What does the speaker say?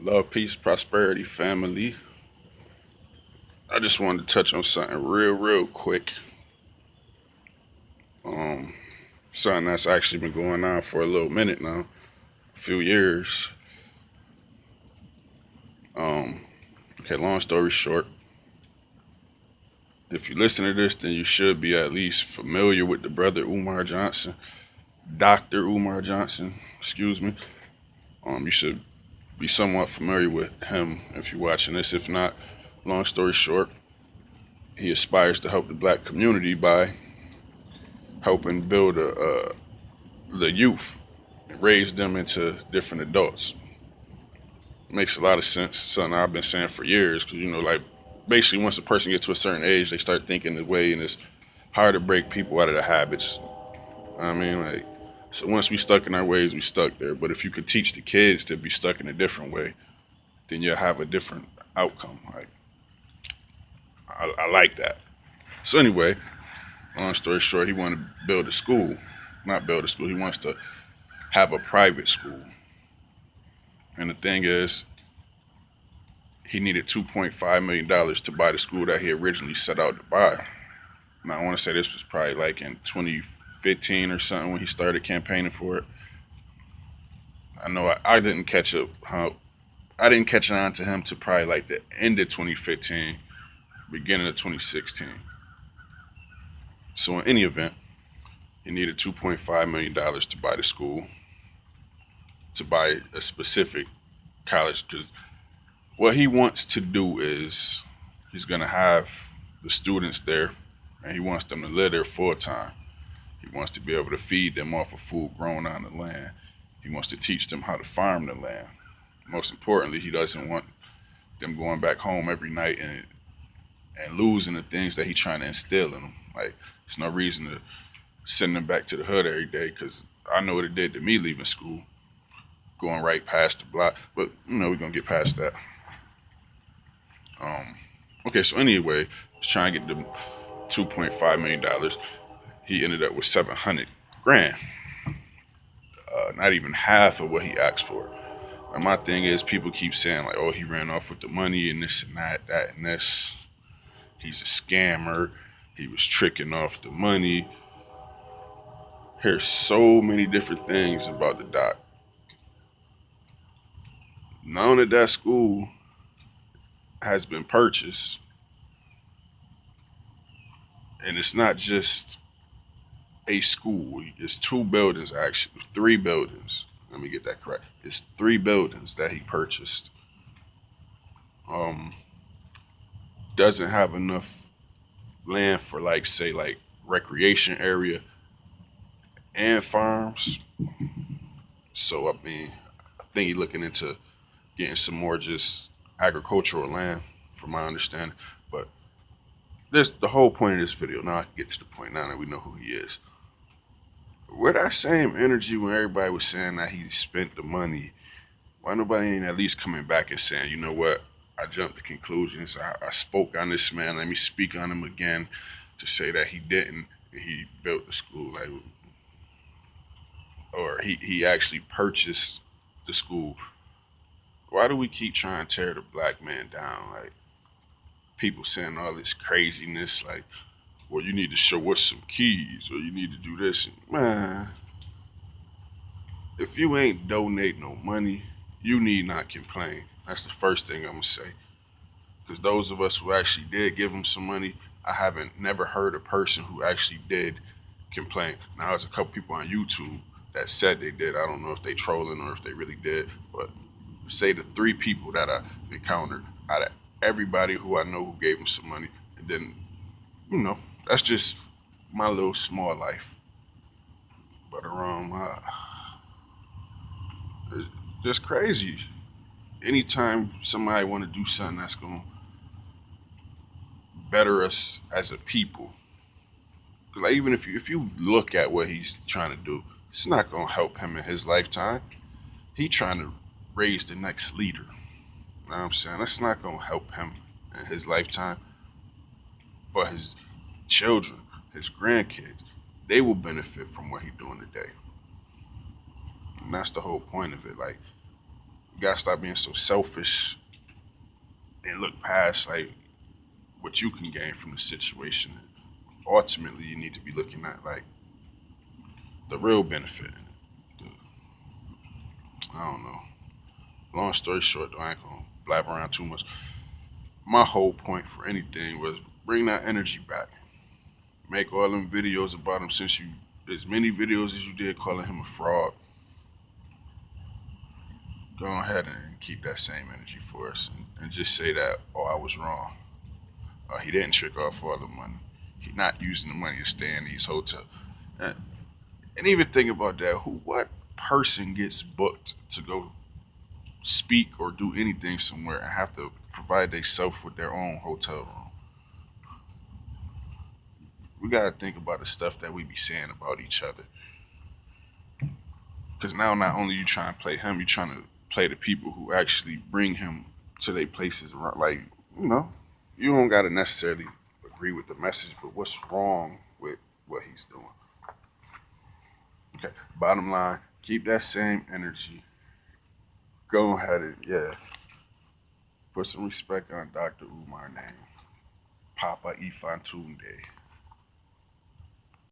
Love, peace, prosperity, family. I just wanted to touch on something real quick. Um, Something that's actually been going on for a little minute now, a few years. Um, okay, long story short, if you listen to this, then you should be at least familiar with the brother Umar Johnson, Dr. Umar Johnson, excuse me. You should be somewhat familiar with him if you're watching this. If not, long story short, he aspires to help the black community by helping build the youth and raise them into different adults. Makes a lot of sense. Something I've been saying for years because like basically once a person gets to a certain age, they start thinking the way, and it's hard to break people out of the habits. I mean, like, so once we stuck in our ways, we stuck there. But if you could teach the kids to be stuck in a different way, then you'll have a different outcome. Like, I like that. So anyway, long story short, he wanted to build a school, not build a school. He wants to have a private school. And the thing is, he needed $2.5 million to buy the school that he originally set out to buy. Now I want to say this was probably like in 2015 or something when he started campaigning for it. I know I didn't catch up. I didn't catch on to him to probably like the end of 2015, beginning of 2016. So in any event, he needed $2.5 million to buy the school, to buy a specific college, because what he wants to do is he's going to have the students there, and he wants them to live there full time. He wants to be able to feed them off of food grown on the land. He wants to teach them how to farm the land. Most importantly, he doesn't want them going back home every night and losing the things that he's trying to instill in them. Like, there's no reason to send them back to the hood every day, because I know what it did to me leaving school, going right past the block. But we're gonna get past that. Um, okay, so anyway, he's trying to get the $2.5 million. He ended up with 700 grand, not even half of what he asked for. And my thing is, people keep saying like, "Oh, he ran off with the money and this and that and this. He's a scammer. He was tricking off the money." Here's so many different things about the doc. Known that school has been purchased, and it's not just a school. It's two buildings, actually, three buildings. Let me get that correct. It's three buildings that he purchased. Um, doesn't have enough land for like say like recreation area and farms. So I mean, I think he's looking into getting some more just agricultural land, from my understanding. But this the whole point of this video. Now I can get to the point now that we know who he is. With that same energy when everybody was saying that he spent the money, why nobody ain't at least coming back and saying, you know what, I jumped to conclusions. I spoke on this man. Let me speak on him again to say that he didn't. He built the school, like, or he actually purchased the school. Why do we keep trying to tear the black man down? Like, people saying all this craziness, like, well, you need to show us some keys, or you need to do this. Man, if you ain't donate no money, you need not complain. That's the first thing I'm gonna say. Because those of us who actually did give him some money, I haven't never heard a person who actually did complain. Now, there's a couple people on YouTube that said they did. I don't know if they trolling or if they really did, but say the three people that I've encountered out of everybody who I know who gave him some money, and then that's just my little small life. But it's just crazy. Anytime somebody want to do something that's gonna better us as a people, like even if you look at what he's trying to do, it's not gonna help him in his lifetime. He trying to raise the next leader. You know what I'm saying? That's not gonna help him in his lifetime, but his children, his grandkids, they will benefit from what he's doing today. And that's the whole point of it. Like, You gotta stop being so selfish and look past like what you can gain from the situation. Ultimately, you need to be looking at like the real benefit. I don't know. Long story short, though, I ain't gonna blab around too much. My whole point for anything was bring that energy back. Make all them videos about him since you, as many videos as you did calling him a fraud. Go ahead and keep that same energy for us and just say that, oh, I was wrong. He didn't trick off all the money. He not using the money to stay in these hotels. And even think about that. What person gets booked to go speak or do anything somewhere and have to provide themselves with their own hotel room? We got to think about the stuff that we be saying about each other. Because now, not only you trying to play him, you trying to play the people who actually bring him to their places around. Like, you know, you don't got to necessarily agree with the message, but what's wrong with what he's doing? Okay, bottom line, keep that same energy. Go ahead and, yeah, put some respect on Dr. Umar's name. Papa Ifantunde.